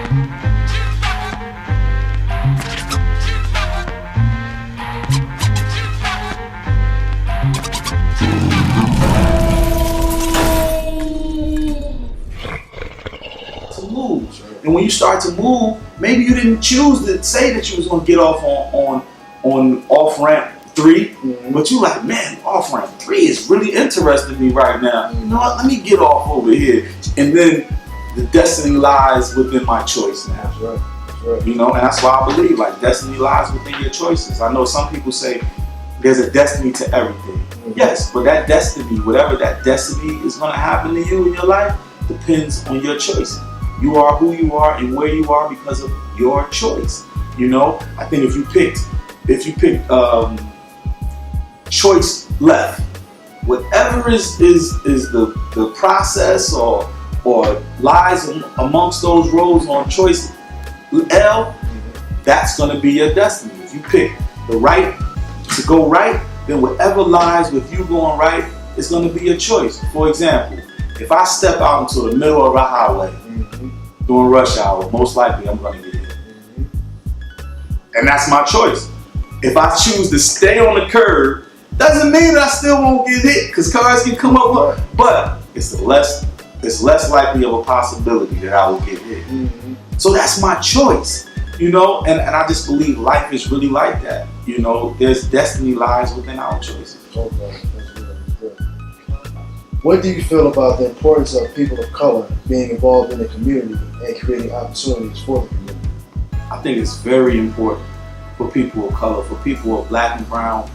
And when you start to move, maybe you didn't choose to say that you was gonna get off on off ramp 3, but you like, man, off ramp 3 is really interesting me right now. You know what? Let me get off over here, and then the destiny lies within my choice now. That's right. That's right. You know, and that's why I believe like destiny lies within your choices. I know some people say there's a destiny to everything. Yes, but that destiny, whatever that destiny is gonna happen to you in your life, depends on your choice. You are who you are and where you are because of your choice. You know, I think if you picked choice left, whatever is the process or lies amongst those roads on choice L, that's gonna be your destiny. If you pick the right to go right, then whatever lies with you going right is gonna be your choice. For example, if I step out into the middle of a highway during rush hour, most likely I'm gonna get hit. And that's my choice. If I choose to stay on the curb, doesn't mean that I still won't get hit, because cars can come up with, but it's less likely of a possibility that I will get hit. So that's my choice, you know, and I just believe life is really like that. You know, there's destiny lies within our choices. Okay, that's really good. What do you feel about the importance of people of color being involved in the community and creating opportunities for the community? I think it's very important for people of color, for people of black and brown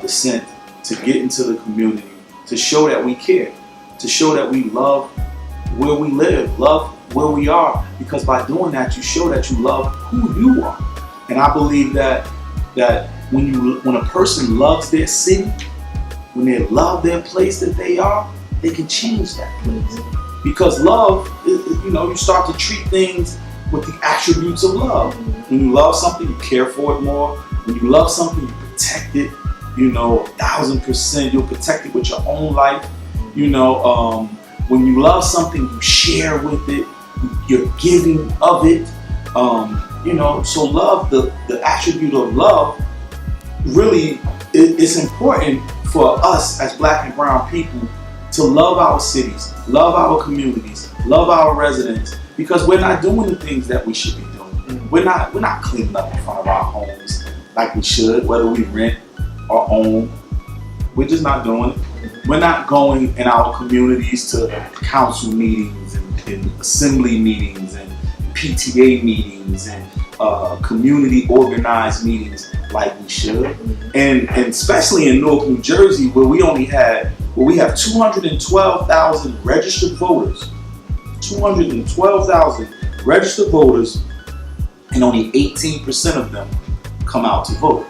descent to get into the community, to show that we care, to show that we love where we live, love where we are, because by doing that, you show that you love who you are. And I believe that when a person loves their city, when they love their place that they are, they can change that place. Because love, you know, you start to treat things with the attributes of love. When you love something, you care for it more. When you love something, you protect it, you know, 1000%. You'll protect it with your own life. You know, when you love something, you share with it, you're giving of it. You know, so love, the attribute of love, really, it's important for us as black and brown people to love our cities, love our communities, love our residents, because we're not doing the things that we should be doing. We're not cleaning up in front of our homes like we should, whether we rent or own. We're just not doing it. We're not going in our communities to council meetings and assembly meetings and PTA meetings and community organized meetings like we should. And especially in Newark, New Jersey, where we have 212,000 registered voters. 212,000 registered voters, and only 18% of them come out to vote.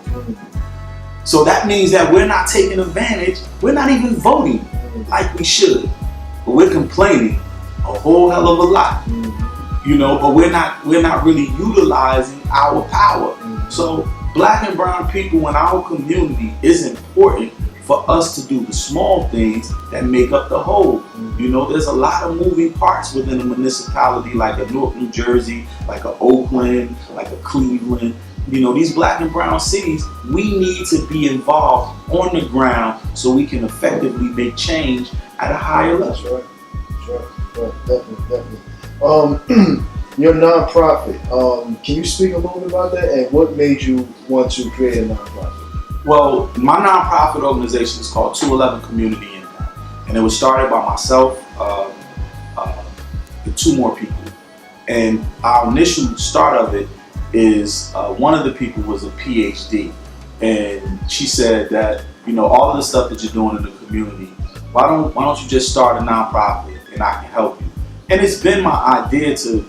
So that means that we're not taking advantage, we're not even voting like we should, but we're complaining a whole hell of a lot, you know, but we're not really utilizing our power. So black and brown people in our community is important for us to do the small things that make up the whole. You know, there's a lot of moving parts within a municipality like a Newark, New Jersey, like a Oakland, like a Cleveland. You know, these black and brown cities, we need to be involved on the ground so we can effectively make change at a higher level. That's right. That's right. Definitely. Your nonprofit, can you speak a little bit about that, and what made you want to create a nonprofit? Well, my nonprofit organization is called 211 Community Impact, and it was started by myself and 2 more people. And our initial start of it is one of the people was a PhD, and she said that, you know, all of the stuff that you're doing in the community, why don't you just start a nonprofit and I can help you? And it's been my idea to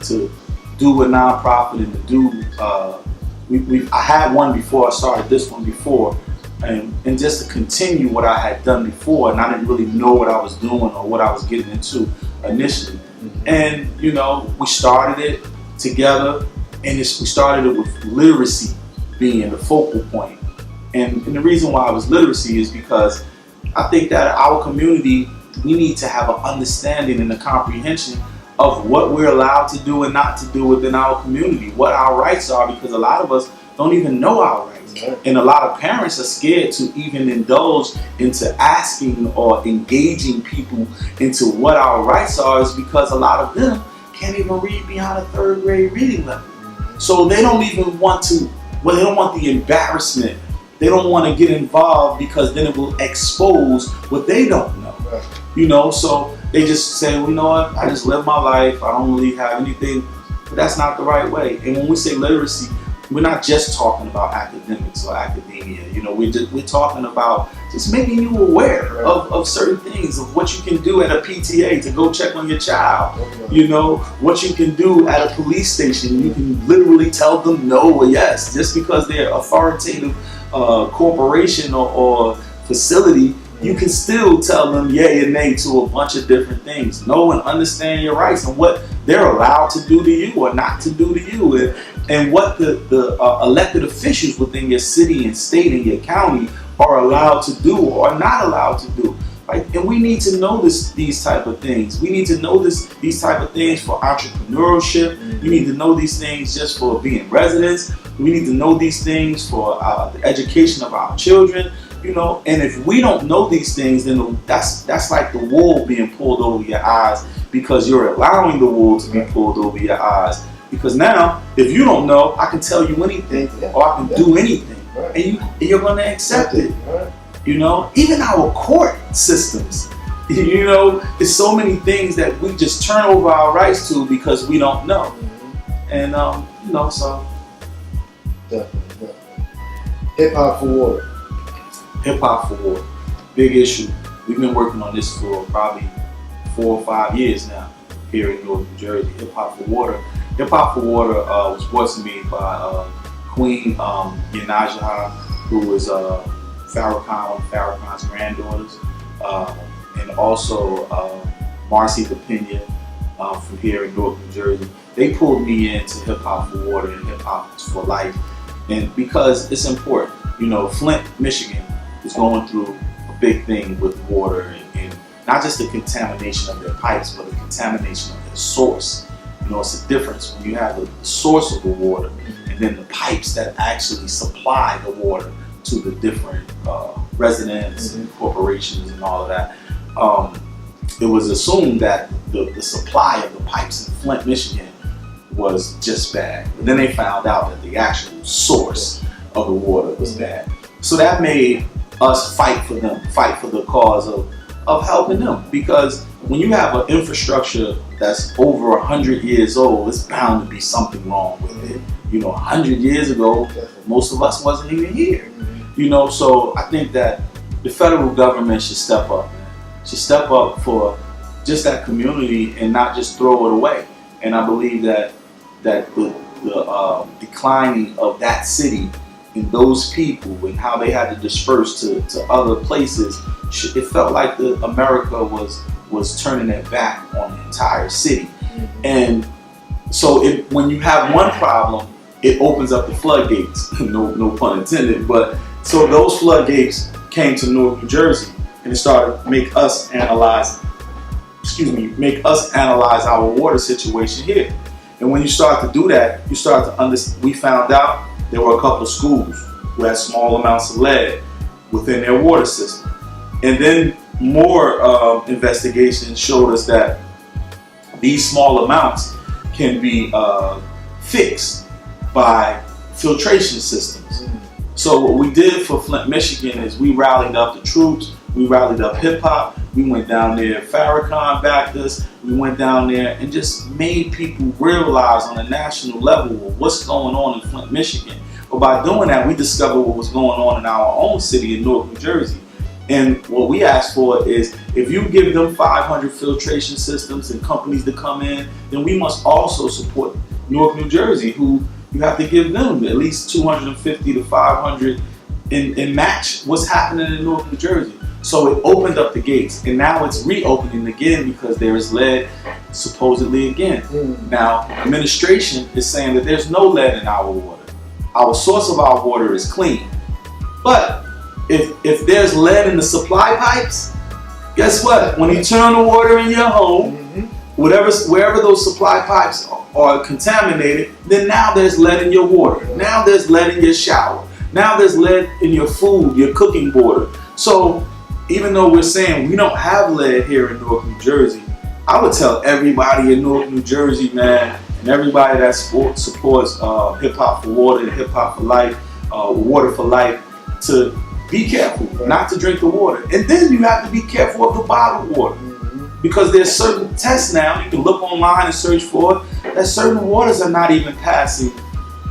do a nonprofit and to do I had one before, I started this one before, and just to continue what I had done before, and I didn't really know what I was doing or what I was getting into initially. And, you know, we started it together, and we started it with literacy being the focal point. And the reason why it was literacy is because I think that our community, we need to have an understanding and a comprehension of what we're allowed to do and not to do within our community, what our rights are, because a lot of us don't even know our rights. And a lot of parents are scared to even indulge into asking or engaging people into what our rights are, is because a lot of them can't even read beyond a 3rd grade reading level. So they don't even want to, well, they don't want the embarrassment. They don't want to get involved because then it will expose what they don't know. You know, so they just say, well, you know what, I just live my life. I don't really have anything. But that's not the right way. And when we say literacy, we're not just talking about academics or academia. You know, we're talking about just making you aware of certain things, of what you can do at a PTA to go check on your child. You know, what you can do at a police station. You can literally tell them no or yes, just because they're authoritative corporation or facility. You can still tell them yay and nay to a bunch of different things. Know and understand your rights and what they're allowed to do to you or not to do to you, and what the elected officials within your city and state and your county are allowed to do or are not allowed to do. Right? And we need to know these type of things. We need to know these type of things for entrepreneurship. We need to know these things just for being residents. We need to know these things for the education of our children. You know, and if we don't know these things, then that's like the wool being pulled over your eyes, because you're allowing the wool to be pulled over your eyes. Because now, if you don't know, I can tell you anything or I can do anything, and you're going to accept it. You know, even our court systems, you know, there's so many things that we just turn over our rights to because we don't know. And, you know, so. Definitely. Hip Hop for Water. Hip Hop for Water, big issue. We've been working on this for probably 4 or 5 years now here in North New Jersey. Hip Hop for Water. Hip Hop for Water was brought to me by Queen Yanajaha, who was Farrakhan, one of Farrakhan's granddaughters, and also Marcy DePena from here in North New Jersey. They pulled me into Hip Hop for Water and Hip Hop for Life, and because it's important. You know, Flint, Michigan is going through a big thing with water, and not just the contamination of their pipes, but the contamination of their source. You know, it's a difference when you have the source of the water and then the pipes that actually supply the water to the different residents and corporations and all of that. It was assumed that the supply of the pipes in Flint, Michigan was just bad. But then they found out that the actual source of the water was bad. So that made us fight for them, fight for the cause of helping them. Because when you have an infrastructure that's over 100 years old, it's bound to be something wrong with it. You know, 100 years ago, most of us wasn't even here. You know, so I think that the federal government should step up. Should step up for just that community and not just throw it away. And I believe that the declining of that city and those people and how they had to disperse to other places, it felt like America was turning their back on the entire city. And so when you have one problem, it opens up the floodgates. no pun intended. But so those floodgates came to North New Jersey, and it started to make us analyze our water situation here. And when you start to do that, you start to understand. We found out there were a couple of schools who had small amounts of lead within their water system. And then more investigations showed us that these small amounts can be fixed by filtration systems. So what we did for Flint, Michigan is we rallied up the troops, we rallied up hip hop, we went down there, Farrakhan backed us, we went down there and just made people realize on a national level what's going on in Flint, Michigan. But by doing that, we discovered what was going on in our own city in North New Jersey. And what we asked for is, if you give them 500 filtration systems and companies to come in, then we must also support North New Jersey, who you have to give them at least 250 to 500 and match what's happening in North New Jersey. So it opened up the gates, and now it's reopening again because there is lead supposedly again. Now, administration is saying that there's no lead in our water. Our source of our water is clean. But if there's lead in the supply pipes, guess what? When you turn the water in your home, wherever those supply pipes are contaminated, then now there's lead in your water. Now there's lead in your shower. Now there's lead in your food, your cooking water. So even though we're saying we don't have lead here in Newark, New Jersey, I would tell everybody in Newark, New Jersey, man, and everybody that supports Hip Hop for Water and Hip Hop for Life, Water for Life, to be careful, not to drink the water. And then you have to be careful of the bottled water. Because there's certain tests now, you can look online and search for it, that certain waters are not even passing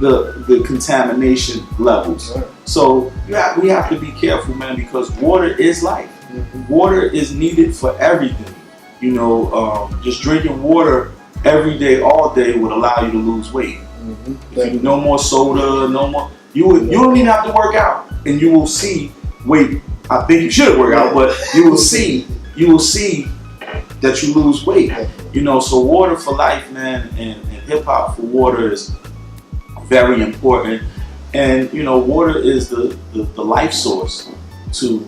the contamination levels. So we have to be careful, man, because water is life. Water is needed for everything. You know, just drinking water every day, all day would allow you to lose weight. No more soda, no more. You don't even have to work out, and you will see weight. I think you should work out, but you will see that you lose weight. You know, so Water for Life, man, and Hip Hop for Water is very important. And you know, water is the life source to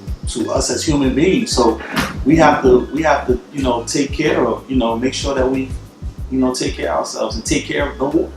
us as human beings. So we have to you know, take care of, you know, make sure that we, you know, take care of ourselves and take care of the water.